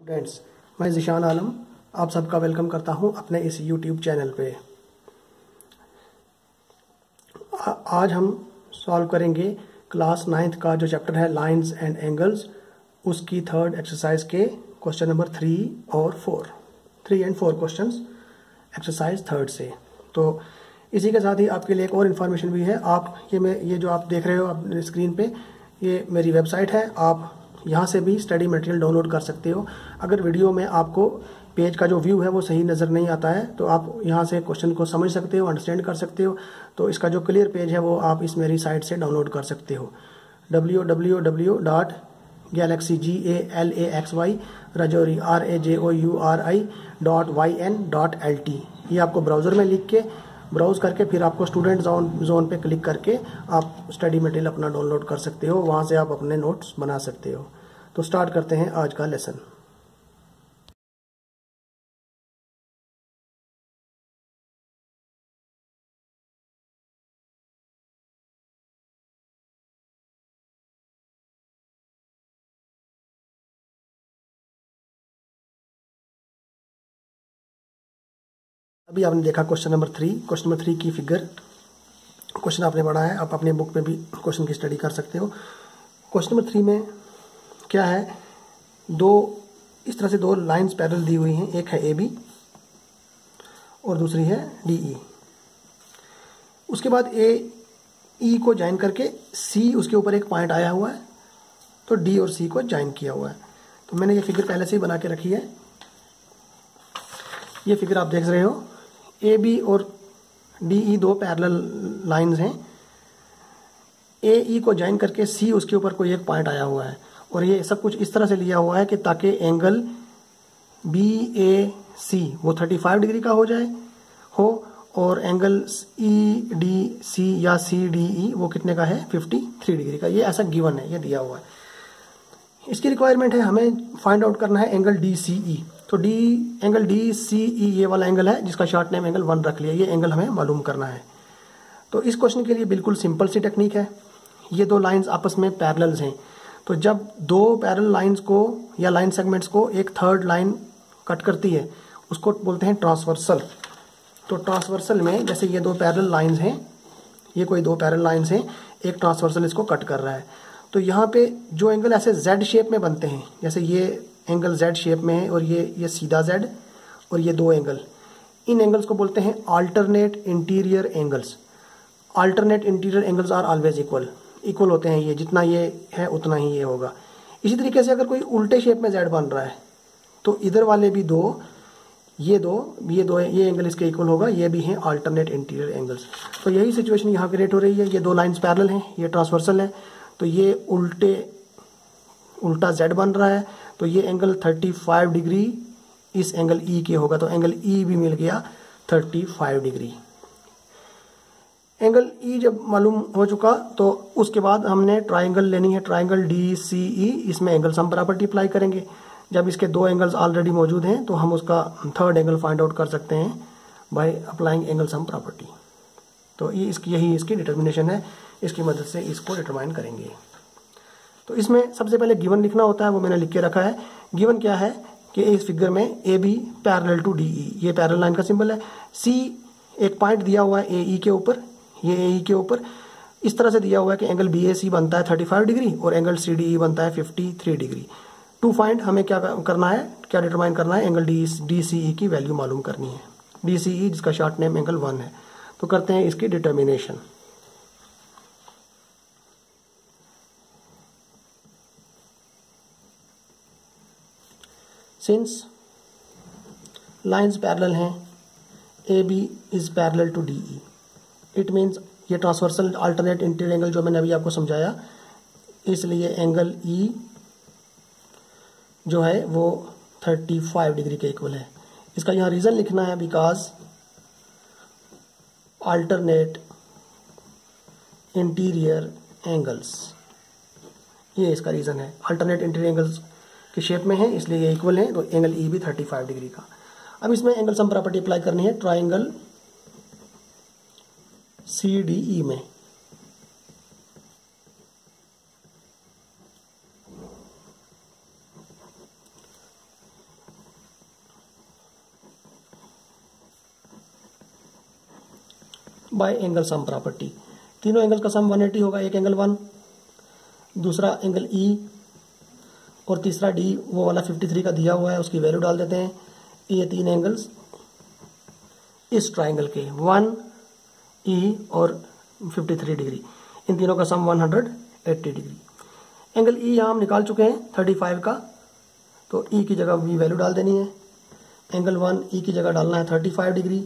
Students, मैं ज़िशान आलम आप सबका वेलकम करता हूं अपने इस यूट्यूब चैनल पे। आज हम सॉल्व करेंगे क्लास 9th का जो चैप्टर है लाइंस एंड एंगल्स, उसकी थर्ड एक्सरसाइज के question number 3 and 4 questions exercise third से। तो इसी के साथ ही आपके लिए एक और इन्फॉर्मेशन भी है। आप ये जो आप देख रहे हो अपने स्क्रीन पे, ये मेरी वेबसाइट है। आप यहाँ से भी स्टडी मटेरियल डाउनलोड कर सकते हो। अगर वीडियो में आपको पेज का जो व्यू है वो सही नज़र नहीं आता है तो आप यहाँ से क्वेश्चन को समझ सकते हो, अंडरस्टैंड कर सकते हो। तो इसका जो क्लियर पेज है वो आप इस मेरी साइट से डाउनलोड कर सकते हो। www.galaxy rajouri rajouri.yn.lt ये आपको ब्राउज़र में लिख के ब्राउज़ करके फिर आपको स्टूडेंट जोन पे क्लिक करके आप स्टडी मटेरियल अपना डाउनलोड कर सकते हो। वहाँ से आप अपने नोट्स बना सकते हो। तो स्टार्ट करते हैं आज का लेसन। अभी आपने देखा क्वेश्चन नंबर 3 की फिगर क्वेश्चन आपने पढ़ा है। आप अपने बुक में भी क्वेश्चन की स्टडी कर सकते हो। क्वेश्चन नंबर 3 में क्या है, इस तरह से दो लाइंस पैरेलल दी हुई हैं। एक है AB और दूसरी है DE। उसके बाद AE को ज्वाइन करके C उसके ऊपर एक पॉइंट आया हुआ है, तो D और C को ज्वाइन किया हुआ है। तो मैंने ये फिगर पहले से ही बना के रखी है। ये फिगर आप देख रहे हो, AB और DE दो पैरेलल लाइंस हैं। AE को ज्वाइन करके C उसके ऊपर कोई एक पॉइंट आया हुआ है और ये सब कुछ इस तरह से लिया हुआ है कि ताकि एंगल BAC वो 35 डिग्री का हो और एंगल EDC या CDE वो कितने का है, 53 डिग्री का। ये ऐसा गिवन है, ये दिया हुआ है। इसकी रिक्वायरमेंट है, हमें फाइंड आउट करना है एंगल DCE। तो एंगल DCE ये वाला एंगल है जिसका शॉर्ट नेम एंगल 1 रख लिया। ये एंगल हमें मालूम करना है। तो इस क्वेश्चन के लिए बिल्कुल सिंपल सी टेक्निक है। ये दो लाइंस आपस में पैरेलल्स हैं, तो जब दो पैरेलल लाइंस को या लाइन सेगमेंट्स को एक थर्ड लाइन कट करती है उसको बोलते हैं ट्रांसवर्सल। तो ट्रांसवर्सल में जैसे ये दो पैरेलल लाइंस हैं, ये कोई दो पैरेलल लाइंस हैं, एक ट्रांसवर्सल इसको कट कर रहा है। तो यहाँ पे जो एंगल ऐसे Z शेप में बनते हैं, जैसे ये एंगल Z शेप में है और ये सीधा Z और ये दो एंगल, इन एंगल्स को बोलते हैं alternate interior angles. Alternate interior angles are always equal होते हैं। ये जितना ये है उतना ही ये होगा। इसी तरीके से अगर कोई उल्टे शेप में Z बन रहा है तो इधर वाले भी ये एंगल इसके इक्वल होगा। ये भी हैं अल्टरनेट इंटीरियर एंगल्स। तो यही सिचुएशन यहाँ क्रिएट हो रही है। ये दो लाइंस पैरेलल हैं, ये ट्रांसवर्सल है, तो ये उल्टा Z बन रहा है। तो ये एंगल 35 डिग्री इस एंगल E के होगा। तो एंगल E भी मिल गया 35 डिग्री। एंगल E जब मालूम हो चुका तो उसके बाद हमने ट्राइंगल लेनी है, ट्राइंगल DCE। इसमें एंगल सम प्रॉपर्टी अप्लाई करेंगे। जब इसके दो एंगल्स ऑलरेडी मौजूद हैं तो हम उसका थर्ड एंगल फाइंड आउट कर सकते हैं by applying angle sum property. तो यही इसकी डिटर्मिनेशन है। इसकी मदद से इसको डिटरमाइन करेंगे। तो इसमें सबसे पहले गिवन लिखना होता है, वो मैंने लिख के रखा है। गिवन क्या है कि इस फिगर में AB पैरेलल टू DE, ये पैरेलल लाइन का सिंबल है। C एक पॉइंट दिया हुआ है AE के ऊपर, ये AE के ऊपर इस तरह से दिया हुआ है कि एंगल BAC बनता है 35 डिग्री और एंगल CDE बनता है 53 डिग्री। टू फाइंड हमें क्या करना है, क्या डिटरमाइन करना है, एंगल DCE की वैल्यू मालूम करनी है। DCE जिसका शॉर्ट नेम एंगल 1 है। तो करते हैं इसकी डिटर्मिनेशन। सिंस लाइंस पैरेलल हैं, AB is parallel to DE, it means ये ट्रांसवर्सल अल्टरनेट इंटीरियर एंगल जो मैंने अभी आपको समझाया, इसलिए एंगल E जो है वो 35 डिग्री के इक्वल है। इसका यहाँ रीज़न लिखना है, बिकॉज अल्टरनेट इंटीरियर एंगल्स, ये इसका रीज़न है। अल्टरनेट इंटीरियर एंगल्स के शेप में है इसलिए ये इक्वल है। तो एंगल E भी 35 डिग्री का। अब इसमें एंगल सम प्रॉपर्टी अप्लाई करनी है ट्राइंगल CDE में। Bye angle sum property. तीनों एंगल का सम 180 होगा, एक एंगल 1, दूसरा एंगल ई और तीसरा डी, वो वाला 53 का दिया हुआ है, उसकी वैल्यू डाल देते हैं। ये तीन एंगल्स इस ट्राइंगल के 1 ई और 53 डिग्री, इन तीनों का सम 180 डिग्री। एंगल ई यहाँ हम निकाल चुके हैं 35 का, तो ई की जगह भी वैल्यू डाल देनी है। एंगल 1 ई की जगह डालना है 35 degree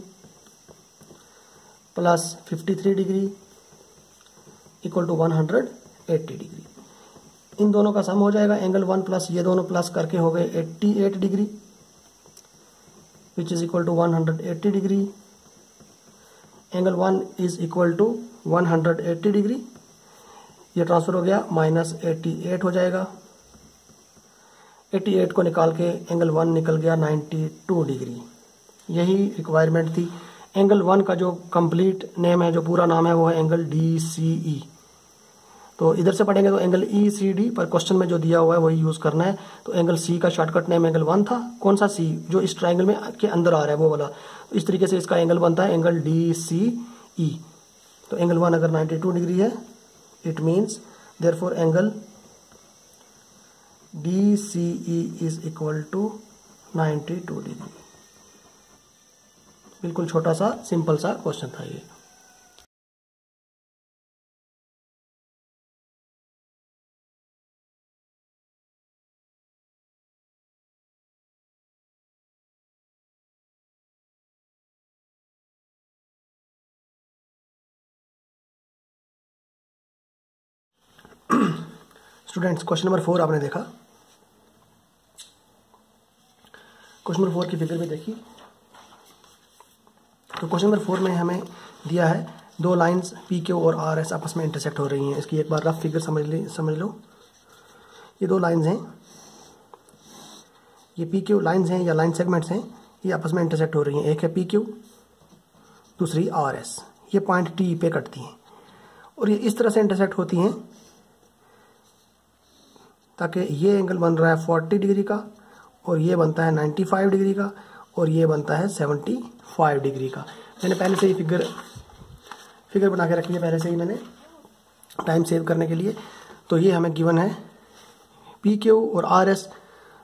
plus 53 degree equal to 180 degree. इन दोनों का सम हो जाएगा एंगल 1 प्लस ये दोनों प्लस करके हो गए 88 degree which is equal to 180 degree. Angle 1 is equal to 180 degree, ये ट्रांसफर हो गया माइनस 88 हो जाएगा। 88 को निकाल के एंगल 1 निकल गया 92 डिग्री। यही रिक्वायरमेंट थी। एंगल 1 का जो कंप्लीट नेम है, जो पूरा नाम है, वो है एंगल DCE। तो इधर से पढ़ेंगे तो एंगल ECD, पर क्वेश्चन में जो दिया हुआ है वही यूज करना है। तो एंगल C का शॉर्टकट नेम एंगल 1 था। कौन सा C? जो इस ट्राइंगल में के अंदर आ रहा है वो वाला। तो इस तरीके से इसका एंगल बनता है एंगल DCE। तो एंगल 1 अगर 92 डिग्री है, it means therefore angle DCE is equal to 92 degree. बिल्कुल छोटा सा सिंपल सा क्वेश्चन था ये। स्टूडेंट्स, क्वेश्चन नंबर 4 आपने देखा। क्वेश्चन नंबर 4 की फिगर भी देखी। तो क्वेश्चन नंबर 4 में हमें दिया है दो लाइंस PQ और RS आपस में इंटरसेक्ट हो रही हैं। इसकी एक बार रफ फिगर समझ लो। ये दो लाइंस हैं, ये PQ लाइंस हैं या लाइन सेगमेंट्स हैं, ये आपस में इंटरसेक्ट हो रही हैं। एक है PQ, दूसरी RS। ये पॉइंट T पे कटती हैं और ये इस तरह से इंटरसेक्ट होती हैं ताकि ये एंगल बन रहा है 40 डिग्री का और ये बनता है 95 डिग्री का और ये बनता है 75 डिग्री का। मैंने पहले से ही फिगर बना के रखी है, पहले से ही मैंने, टाइम सेव करने के लिए। तो ये हमें गिवन है PQ और RS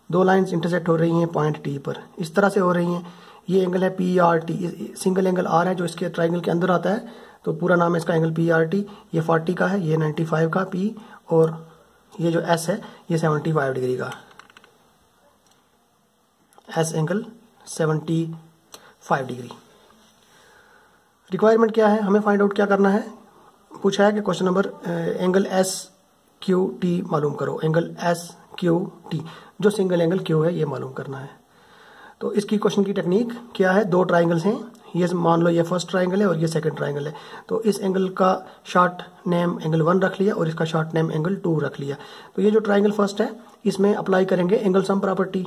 दो लाइंस इंटरसेक्ट हो रही हैं पॉइंट T पर, इस तरह से हो रही हैं। ये एंगल है PRT, सिंगल एंगल R है जो इसके ट्राइंगल के अंदर आता है, तो पूरा नाम है इसका एंगल PRT। ये 40 का है, ये 95 का P, और ये जो S है ये 75 डिग्री का S एंगल 75 डिग्री। रिक्वायरमेंट क्या है, हमें फाइंड आउट क्या करना है। पूछा है कि क्वेश्चन नंबर एंगल SQT मालूम करो। एंगल SQT जो सिंगल एंगल Q है ये मालूम करना है। तो इसकी क्वेश्चन की टेक्निक क्या है, दो ट्राइंगल्स हैं, ये मान लो ये फर्स्ट ट्राइंगल है और ये सेकंड ट्राइंगल है। तो इस एंगल का शॉर्ट नेम एंगल 1 रख लिया और इसका शॉर्ट नेम एंगल 2 रख लिया। तो ये जो ट्राइंगल फर्स्ट है इसमें अप्लाई करेंगे एंगल सम प्रॉपर्टी।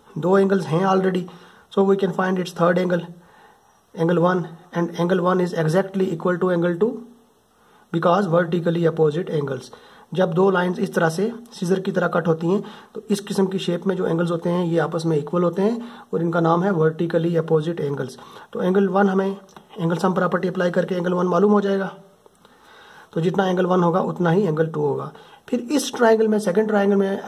दो एंगल्स हैं already, so we can find its third angle, angle 1, and angle 1 is exactly equal to angle 2 because vertically opposite angles. जब दो लाइंस इस तरह से सीजर की तरह कट होती हैं तो इस किस्म की शेप में जो एंगल्स होते हैं ये आपस में इक्वल होते हैं और इनका नाम है वर्टिकली अपोजिट एंगल्स। तो एंगल 1 हमें एंगल सम प्रॉपर्टी अप्लाई करके एंगल 1 मालूम हो जाएगा। तो जितना एंगल 1 होगा उतना ही एंगल 2 होगा। फिर इस ट्राइंगल में, सेकंड ट्राइंगल में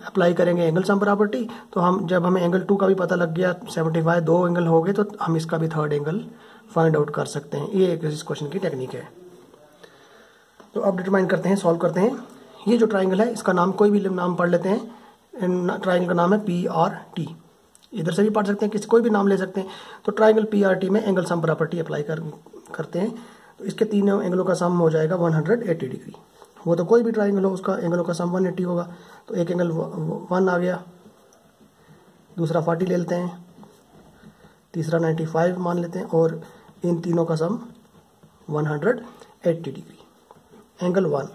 अप्लाई करेंगे एंगल सम प्रॉपर्टी। तो हम जब हमें एंगल 2 का भी पता लग गया, 75 दो एंगल हो गए, तो हम इसका भी थर्ड एंगल फाइंड आउट कर सकते हैं। ये इस क्वेश्चन की टेक्निक है। तो अब डिटरमाइन करते हैं, सॉल्व करते हैं। ये जो ट्राइंगल है इसका नाम कोई भी नाम पढ़ लेते हैं। ट्राइंगल का नाम है PRT। इधर से भी पढ़ सकते हैं, किसी कोई भी नाम ले सकते हैं। तो ट्राइंगल PRT में एंगल सम प्रॉपर्टी अप्लाई करते हैं। तो इसके तीनों एंगलों का सम हो जाएगा 180 डिग्री। वो तो कोई भी ट्राइंगल हो उसका एंगलों का सम 180 होगा। तो एक एंगल 1 आ गया, दूसरा 40 ले लेते हैं, तीसरा 95 मान लेते हैं और इन तीनों का सम 180 डिग्री। एंगल 1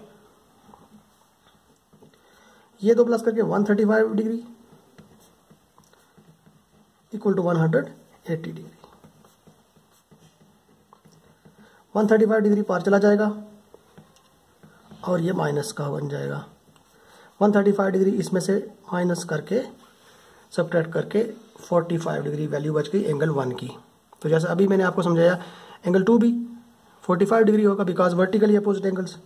ये दो प्लस करके 135 degree equal to 180 degree. 135 degree पार चला जाएगा और ये माइनस का बन जाएगा। 135 डिग्री इसमें से माइनस करके सबट्रैक्ट करके 45 डिग्री वैल्यू बच गई एंगल 1 की। तो जैसे अभी मैंने आपको समझाया एंगल 2 भी 45 डिग्री होगा because vertically opposite angles.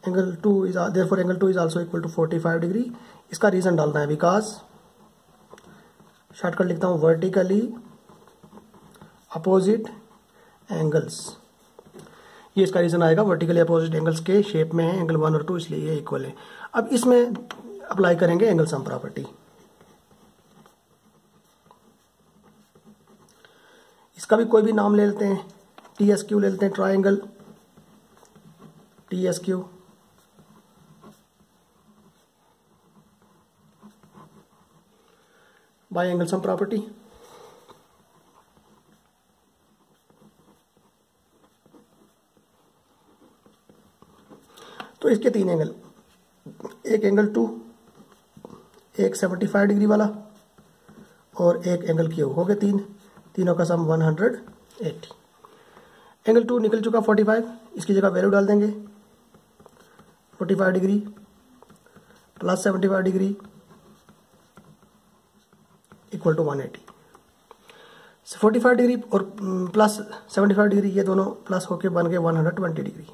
Angle 2 is therefore angle 2 is also equal to 45 degree. इसका रीजन डालना है बिकॉज शॉर्टकट लिखता हूं वर्टिकली अपोजिट एंगल्स, ये इसका रीजन आएगा। वर्टिकली अपोजिट एंगल्स के शेप में है एंगल 1 और 2, इसलिए ये इक्वल है। अब इसमें अप्लाई करेंगे एंगल सम प्रॉपर्टी। इसका भी कोई भी नाम ले लेते हैं, TSQ ले लेते हैं, triangle TSQ। Bye angle sum property. तो इसके 3 एंगल, एक एंगल 2, एक 75 डिग्री वाला और एक एंगल Q, हो गए 3, तीनों का सम 180। एंगल 2 निकल चुका 45, इसकी जगह वैल्यू डाल देंगे 45 degree plus 75 degree equal to 180। 45 degree और प्लस 75 डिग्री ये दोनों प्लस होके बन गए 120 degree.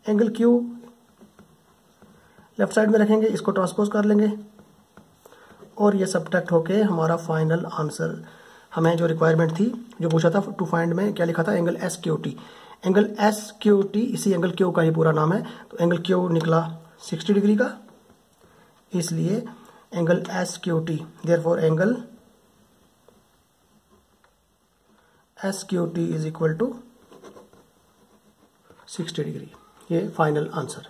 Angle Q left side में रखेंगे, इसको ट्रांसपोज कर लेंगे और ये सब्ट्रैक्ट होके हमारा फाइनल आंसर, हमें जो रिक्वायरमेंट थी, जो पूछा था टू फाइंड में, क्या लिखा था, एंगल SQT। एंगल SQT इसी एंगल Q का ही पूरा नाम है। तो एंगल Q निकला 60 डिग्री का, इसलिए angle SQT, therefore angle SQT is equal to 60 degree. ये फाइनल आंसर।